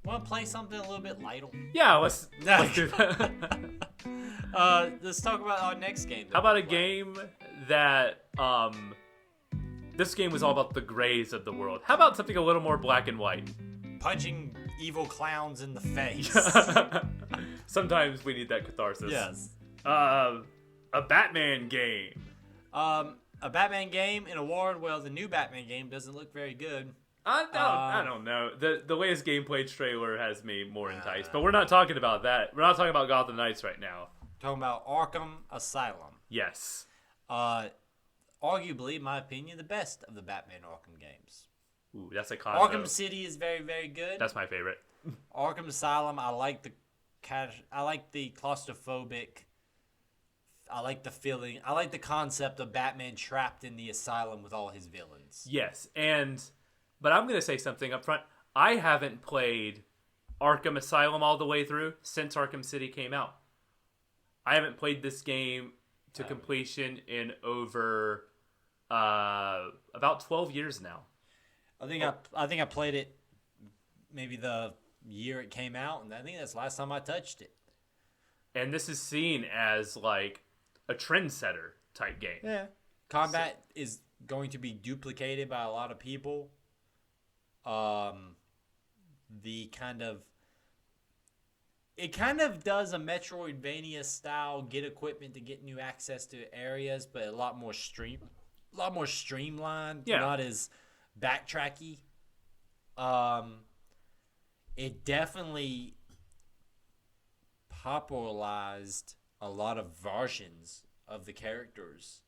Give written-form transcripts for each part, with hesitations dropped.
Want to play something a little bit lighter? Yeah, let's do that. Let's talk about our next game. How about a game that this game was all about the grays of the world. How about something a little more black and white? Punching evil clowns in the face. Sometimes we need that catharsis. Yes. A Batman game. A Batman game in a world where the new Batman game doesn't look very good. I don't know. The latest gameplay trailer has me more enticed, but we're not talking about that. We're not talking about Gotham Knights right now. Talking about Arkham Asylum. Yes. Arguably, in my opinion, the best of the Batman Arkham games. Ooh, that's a concept. Arkham City is very, very good. That's my favorite. Arkham Asylum, I like the claustrophobic. I like the feeling. I like the concept of Batman trapped in the asylum with all his villains. Yes, but I'm gonna say something up front. I haven't played Arkham Asylum all the way through since Arkham City came out. I haven't played this game to completion in over about 12 years now. I think I played it maybe the year it came out, and I think that's the last time I touched it. And this is seen as like a trendsetter type game. Yeah. Combat is going to be duplicated by a lot of people. It kind of does a Metroidvania style, get equipment to get new access to areas, but a lot more streamlined, not as backtracky. It definitely popularized a lot of versions of the characters.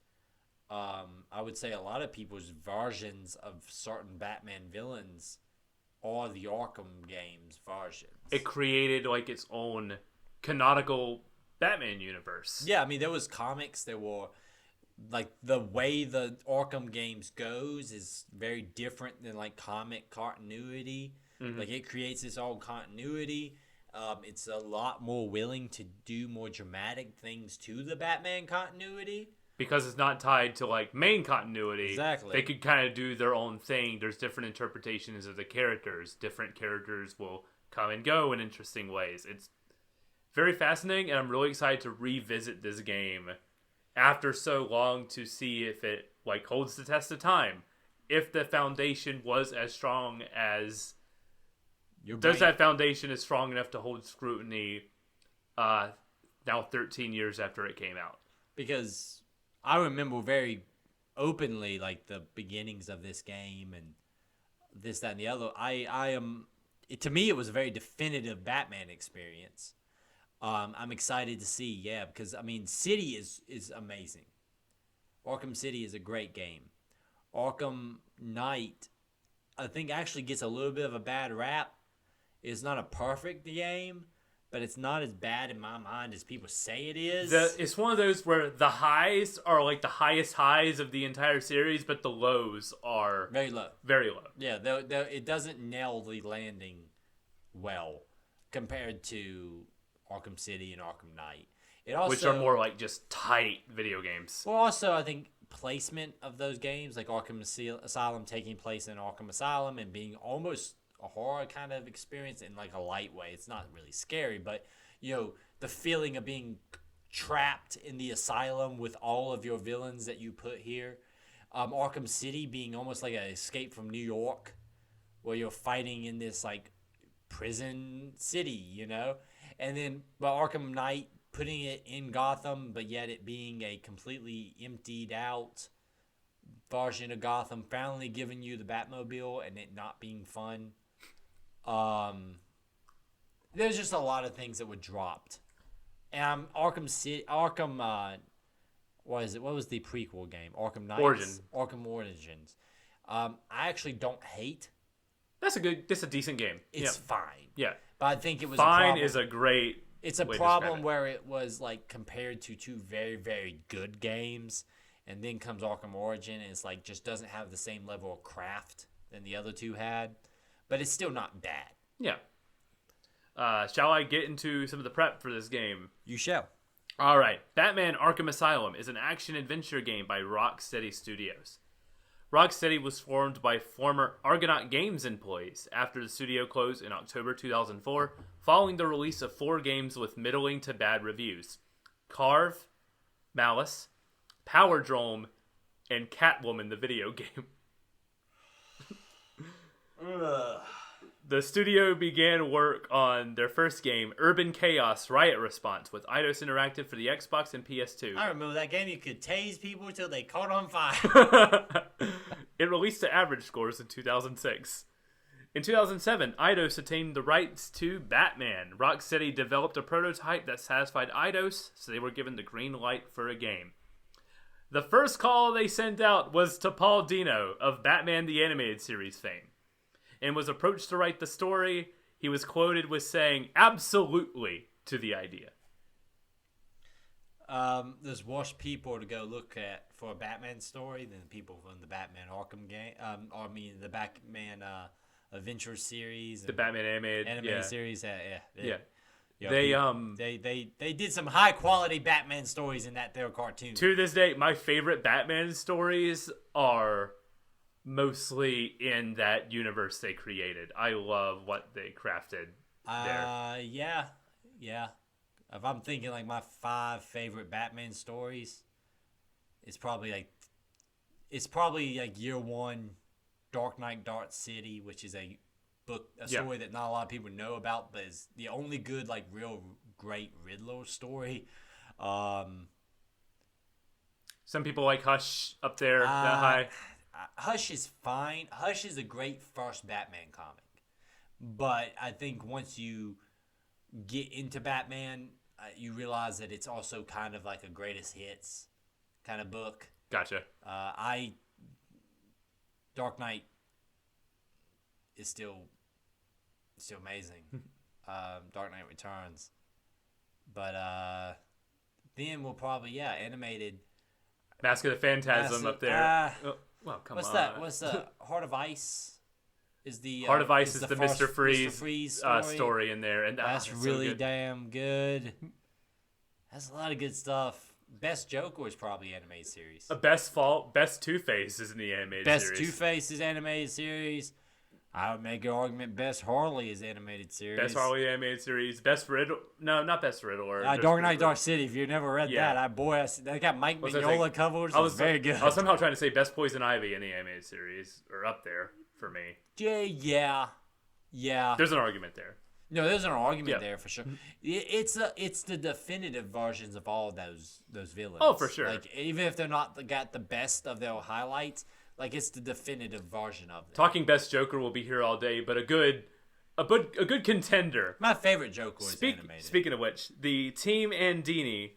I would say a lot of people's versions of certain Batman villains are the Arkham games versions. It created like its own canonical Batman universe. Yeah, I mean, there was comics. There were like the way the Arkham games goes is very different than like comic continuity. Mm-hmm. Like it creates its own continuity. It's a lot more willing to do more dramatic things to the Batman continuity. Because it's not tied to like main continuity. Exactly. They could kind of do their own thing. There's different interpretations of the characters. Different characters will come and go in interesting ways. It's very fascinating, and I'm really excited to revisit this game after so long to see if it like holds the test of time. If the foundation was as strong as does that foundation is strong enough to hold scrutiny now 13 years after it came out? Because I remember very openly like the beginnings of this game and this, that, and the other. To me, it was a very definitive Batman experience. I'm excited to see, because I mean, City is amazing. Arkham City is a great game. Arkham Knight, I think, actually gets a little bit of a bad rap. It's not a perfect game, but it's not as bad in my mind as people say it is. It's one of those where the highs are like the highest highs of the entire series, but the lows are very low. Very low. Yeah, it doesn't nail the landing well compared to Arkham City and Arkham Knight. Which are more like just tight video games. Well, also, I think placement of those games, like Arkham Asylum taking place in Arkham Asylum and being almost a horror kind of experience in like a light way. It's not really scary, but the feeling of being trapped in the asylum with all of your villains that you put here. Arkham City being almost like an escape from New York, where you're fighting in this like prison city, and then but Arkham Knight putting it in Gotham, but yet it being a completely emptied out version of Gotham, finally giving you the Batmobile and it not being fun. There's just a lot of things that were dropped. And Arkham City, what was the prequel game? Arkham Knights? Arkham Origins. I actually don't hate. That's a decent game. It's fine. Yeah. But I think it was fine is a great. It's a problem where it was like compared to two very, very good games, and then comes Arkham Origin, and it's like just doesn't have the same level of craft than the other two had. But it's still not bad. Yeah. Shall I get into some of the prep for this game? You shall. All right. Batman Arkham Asylum is an action-adventure game by Rocksteady Studios. Rocksteady was formed by former Argonaut Games employees after the studio closed in October 2004, following the release of 4 games with middling to bad reviews: Carve, Malice, Powerdrome, and Catwoman the video game. The studio began work on their first game, Urban Chaos Riot Response, with Eidos Interactive for the Xbox and PS2. I remember that game. You could tase people until they caught on fire. It released to average scores in 2006. In 2007, Eidos attained the rights to Batman. Rocksteady developed a prototype that satisfied Eidos, so they were given the green light for a game. The first call they sent out was to Paul Dino of Batman the Animated Series fame, and was approached to write the story. He was quoted with saying absolutely to the idea. There's worse people to go look at for a Batman story than people from the Batman Arkham game. The Batman Adventure series. The Batman animated series. Yeah. They did some high quality Batman stories in their cartoon. To this day, my favorite Batman stories are mostly in that universe they created. I love what they crafted there. Yeah. If I'm thinking like my 5 favorite Batman stories, it's probably like Year One, Dark Knight, Dark City, which is a story that not a lot of people know about, but is the only good, like, real great Riddler story. Some people like Hush up there that high. Hush is fine. Hush is a great first Batman comic, but I think once you get into Batman, you realize that it's also kind of like a greatest hits kind of book. Gotcha. Dark Knight is still amazing. Dark Knight Returns, but then we'll probably animated Mask of the Phantasm up there. Well, come on. What's the Heart of Ice? Is the Heart of Ice is the Mr. Freeze story in there, and that's really so good. damn good. That's a lot of good stuff. Best Joker is probably animated series. Best Two-Face is in the animated series. Best Two-Face is animated series. I would make an argument Best Harley is animated series. Best Harley animated series. Best Riddler. No, not Best Riddler. Dark Knight, Dark City. If you've never read that, they got Mike Mignola covers. It's very good. I was somehow trying to say Best Poison Ivy in the animated series, or up there for me. Yeah. There's an argument there. No, there's an argument there for sure. It's the definitive versions of all of those villains. Oh, for sure. Like, even if they're not got the best of their highlights, like, it's the definitive version of them. Talking Best Joker will be here all day, but a good contender. My favorite Joker is animated. Speaking of which, the team and Denny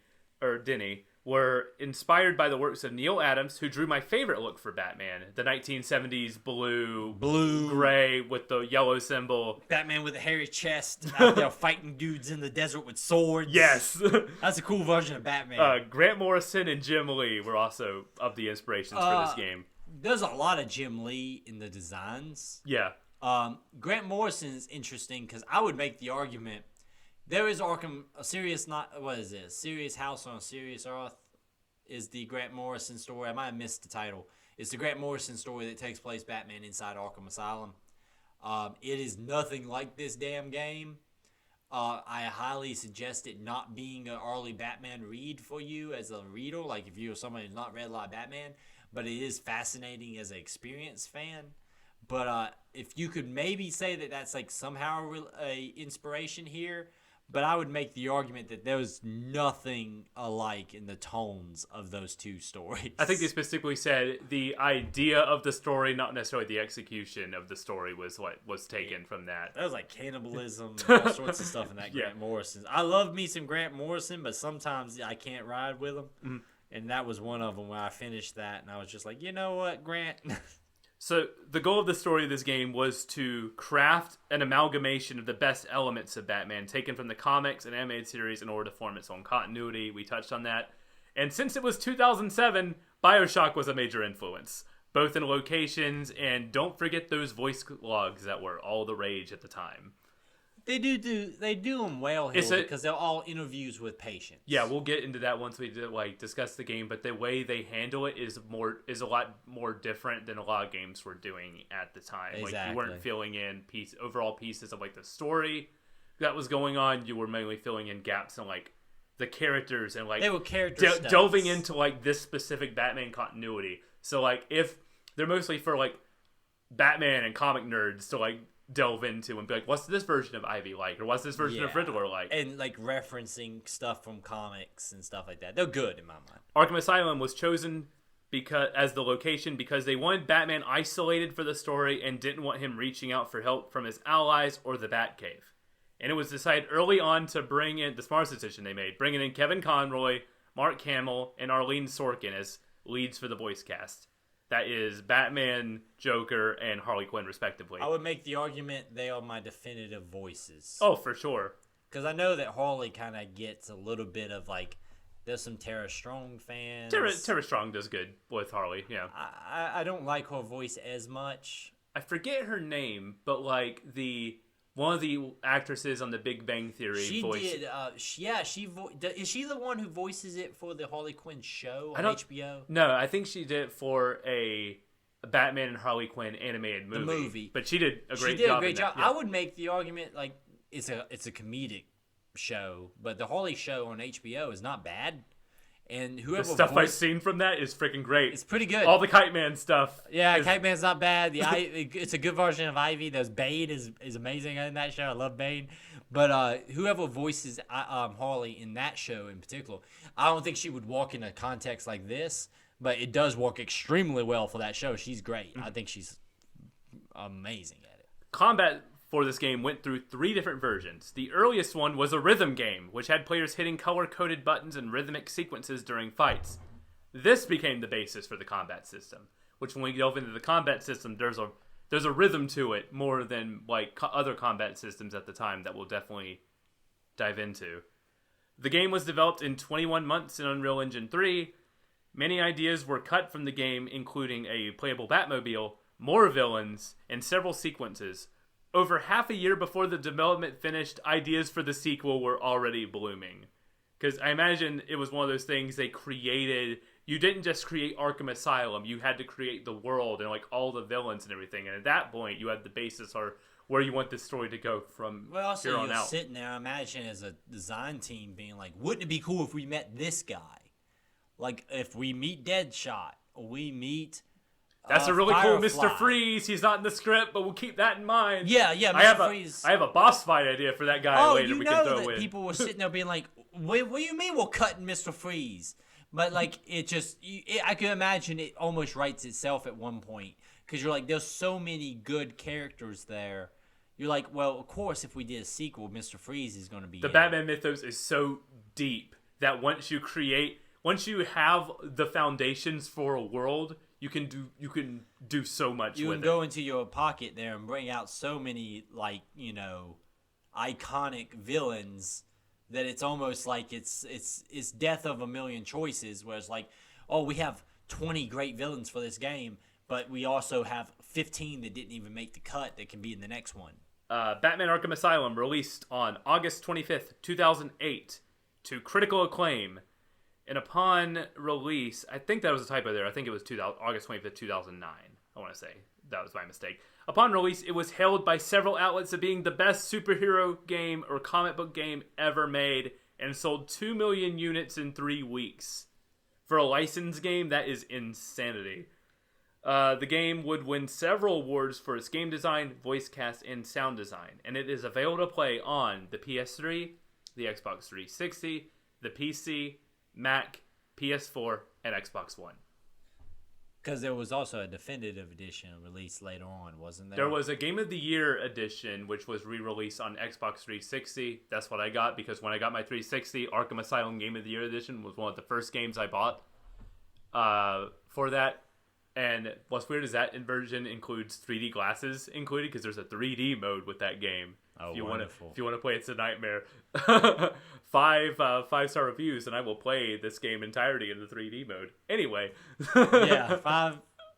were inspired by the works of Neil Adams, who drew my favorite look for Batman, the 1970s blue, gray with the yellow symbol. Batman with a hairy chest out there fighting dudes in the desert with swords. Yes. That's a cool version of Batman. Grant Morrison and Jim Lee were also of the inspirations for this game. There's a lot of Jim Lee in the designs. Yeah. Grant Morrison is interesting because I would make the argument there is Serious House on a Serious Earth is the Grant Morrison story. I might have missed the title. It's the Grant Morrison story that takes place Batman inside Arkham Asylum. It is nothing like this damn game. I highly suggest it not being an early Batman read for you as a reader, like if you're somebody who's not read a lot of Batman, but it is fascinating as an experienced fan. But if you could maybe say that that's like somehow a inspiration here, but I would make the argument that there was nothing alike in the tones of those two stories. I think they specifically said the idea of the story, not necessarily the execution of the story, was what was taken from that. That was like cannibalism and all sorts of stuff in that Grant Morrison. I love me some Grant Morrison, but sometimes I can't ride with him. Mm-hmm. And that was one of them when I finished that, and I was just like, you know what, Grant? So the goal of the story of this game was to craft an amalgamation of the best elements of Batman taken from the comics and animated series in order to form its own continuity. We touched on that. And since it was 2007, BioShock was a major influence, both in locations and don't forget those voice logs that were all the rage at the time. They do them well here because they're all interviews with patients. Yeah, we'll get into that once we discuss the game. But the way they handle it is a lot more different than a lot of games were doing at the time. Exactly. Like you weren't filling in overall pieces of like the story that was going on. You were mainly filling in gaps in like the characters and like they were character delving into like this specific Batman continuity. So like if they're mostly for like Batman and comic nerds to like delve into and be like, what's this version of Ivy like, or what's this version of Riddler like, and like referencing stuff from comics and stuff like that. They're good in my mind. Arkham Asylum was chosen as the location because they wanted Batman isolated for the story and didn't want him reaching out for help from his allies or the Batcave. And it was decided early on to bring in the smartest decision they made, bringing in Kevin Conroy, Mark Hamill, and Arlene Sorkin as leads for the voice cast. That is Batman, Joker, and Harley Quinn, respectively. I would make the argument they are my definitive voices. Oh, for sure. Because I know that Harley kind of gets a little bit of, like, there's some Tara Strong fans. Tara Strong does good with Harley, yeah. I don't like her voice as much. I forget her name, but, like, one of the actresses on The Big Bang Theory She voice. did, is she the one who voices it for the Harley Quinn show on HBO? No, I think she did it for a Batman and Harley Quinn animated movie. The movie. But she did a great job. She did a great job. Yeah. I would make the argument, like, it's a comedic show, but the Harley show on HBO is not bad. And whoever the stuff I've seen from that is freaking great. It's pretty good. All the Kite Man stuff. Yeah, Kite Man's not bad. It's a good version of Ivy. Bane is amazing in that show. I love Bane. But whoever voices Harley in that show in particular, I don't think she would walk in a context like this, but it does work extremely well for that show. She's great. Mm-hmm. I think she's amazing at it. Combat for this game went through 3 different versions. The earliest one was a rhythm game, which had players hitting color-coded buttons and rhythmic sequences during fights. This became the basis for the combat system, which when we delve into the combat system, there's a rhythm to it more than like other combat systems at the time that we'll definitely dive into. The game was developed in 21 months in Unreal Engine 3. Many ideas were cut from the game, including a playable Batmobile, more villains, and several sequences. Over half a year before the development finished, ideas for the sequel were already blooming. Because I imagine it was one of those things they created. You didn't just create Arkham Asylum. You had to create the world and like all the villains and everything. And at that point, you had the basis or where you want this story to go from here on out. Sitting there, I imagine as a design team being like, wouldn't it be cool if we met this guy? Like if we meet Deadshot or we meet... That's a really Firefly. cool Mr. Freeze. He's not in the script, but we'll keep that in mind. Yeah, Mr. Freeze. I have a boss fight idea for that guy later. We can throw that in. People were sitting there being like, what do you mean we're cutting Mr. Freeze? But like, I could imagine it almost writes itself at one point. Because you're like, there's so many good characters there. You're like, well, of course, if we did a sequel, Mr. Freeze is going to be The Batman mythos is so deep that once you have the foundations for a world, you can do so much with it. You can go into your pocket there and bring out so many, like, iconic villains that it's almost like it's death of a million choices, where it's like, oh, we have 20 great villains for this game, but we also have 15 that didn't even make the cut that can be in the next one. Batman Arkham Asylum released on August 25th, 2008 to critical acclaim. And upon release, I think that was a typo there. I think it was August 25th, 2009. I want to say. That was my mistake. Upon release, it was hailed by several outlets as being the best superhero game or comic book game ever made and sold 2 million units in 3 weeks. For a licensed game, that is insanity. The game would win several awards for its game design, voice cast, and sound design. And it is available to play on the PS3, the Xbox 360, the PC, Mac, PS4, and Xbox One. Because there was also a definitive edition released later on, wasn't there? There was a Game of the Year edition, which was re-released on Xbox 360. That's what I got, because when I got my 360, Arkham Asylum Game of the Year edition was one of the first games I bought for that. And what's weird is that version includes 3D glasses included, because there's a 3D mode with that game. Oh, if you wonderful. If you want to play, it's a nightmare. 5-star reviews, and I will play this game entirety in the 3D mode. Anyway. Yeah,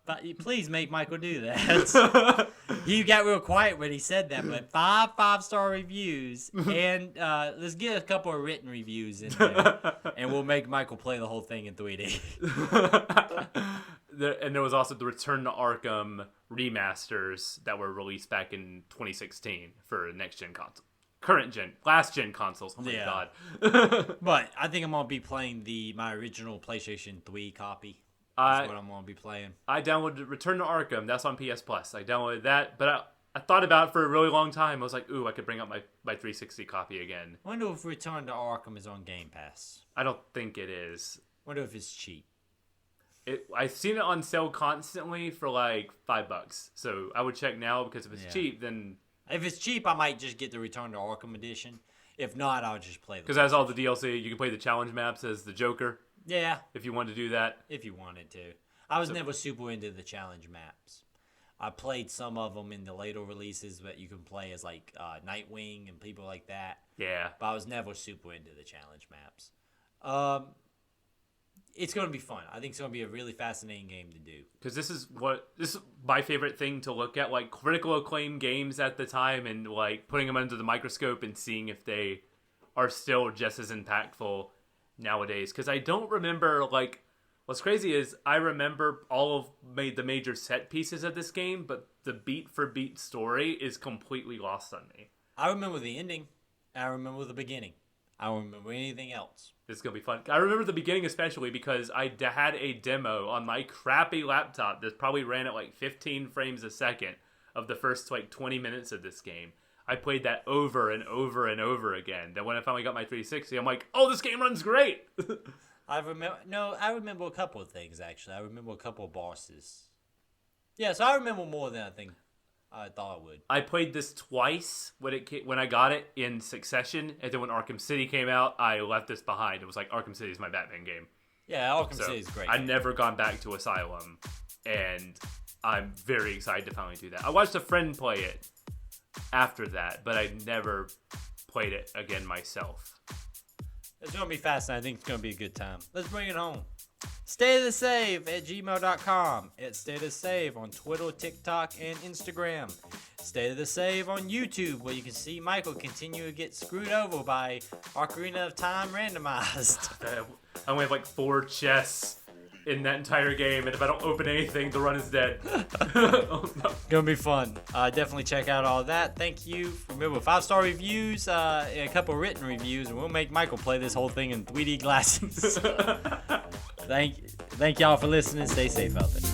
But please make Michael do that. He got real quiet when he said that, but 5-star reviews, and let's get a couple of written reviews in there, and we'll make Michael play the whole thing in 3D. And there was also the Return to Arkham remasters that were released back in 2016 for next-gen console. Last-gen consoles. Oh my god. But I think I'm going to be playing my original PlayStation 3 copy. That's what I'm going to be playing. I downloaded Return to Arkham. That's on PS Plus. I downloaded that, but I thought about it for a really long time. I was like, ooh, I could bring up my 360 copy again. I wonder if Return to Arkham is on Game Pass. I don't think it is. I wonder if it's cheap. I've seen it on sale constantly for like $5. So I would check now, because if it's cheap, then... If it's cheap, I might just get the Return to Arkham edition. If not, I'll just play the... Because it has all the DLC. You can play the challenge maps as the Joker. Yeah. If you want to do that. If you wanted to. I was never super into the challenge maps. I played some of them in the later releases that you can play as like Nightwing and people like that. Yeah. But I was never super into the challenge maps. It's going to be fun. I think it's going to be a really fascinating game to do. Because this is my favorite thing to look at, like critical acclaim games at the time, and like putting them under the microscope and seeing if they are still just as impactful nowadays. Because I don't remember, like, what's crazy is I remember all of the major set pieces of this game, but the beat for beat story is completely lost on me. I remember the ending. I remember the beginning. I don't remember anything else. It's going to be fun. I remember the beginning especially because I had a demo on my crappy laptop that probably ran at like 15 frames a second of the first like 20 minutes of this game. I played that over and over and over again. Then when I finally got my 360, I'm like, oh, this game runs great. I remember a couple of things, actually. I remember a couple of bosses. Yeah, so I remember more than I think I thought I would. I played this twice when I got it in succession, and then when Arkham City came out, I left this behind. It was like, Arkham City is my Batman game. Yeah, Arkham City is great. I've never gone back to Asylum, and I'm very excited to finally do that. I watched a friend play it after that, but I never played it again myself. It's going to be fascinating. I think it's going to be a good time. Let's bring it home. StateOfTheSave@gmail.com. It's State of the Save on Twitter, TikTok, and Instagram. State of the Save on YouTube, where you can see Michael continue to get screwed over by Ocarina of Time randomized. I only have like 4 chests in that entire game, and if I don't open anything, the run is dead. Oh, no. Gonna be fun. Definitely check out all that. Thank you. Remember, 5-star reviews, and a couple written reviews, and we'll make Michael play this whole thing in 3D glasses. Thank y'all for listening. Stay safe out there.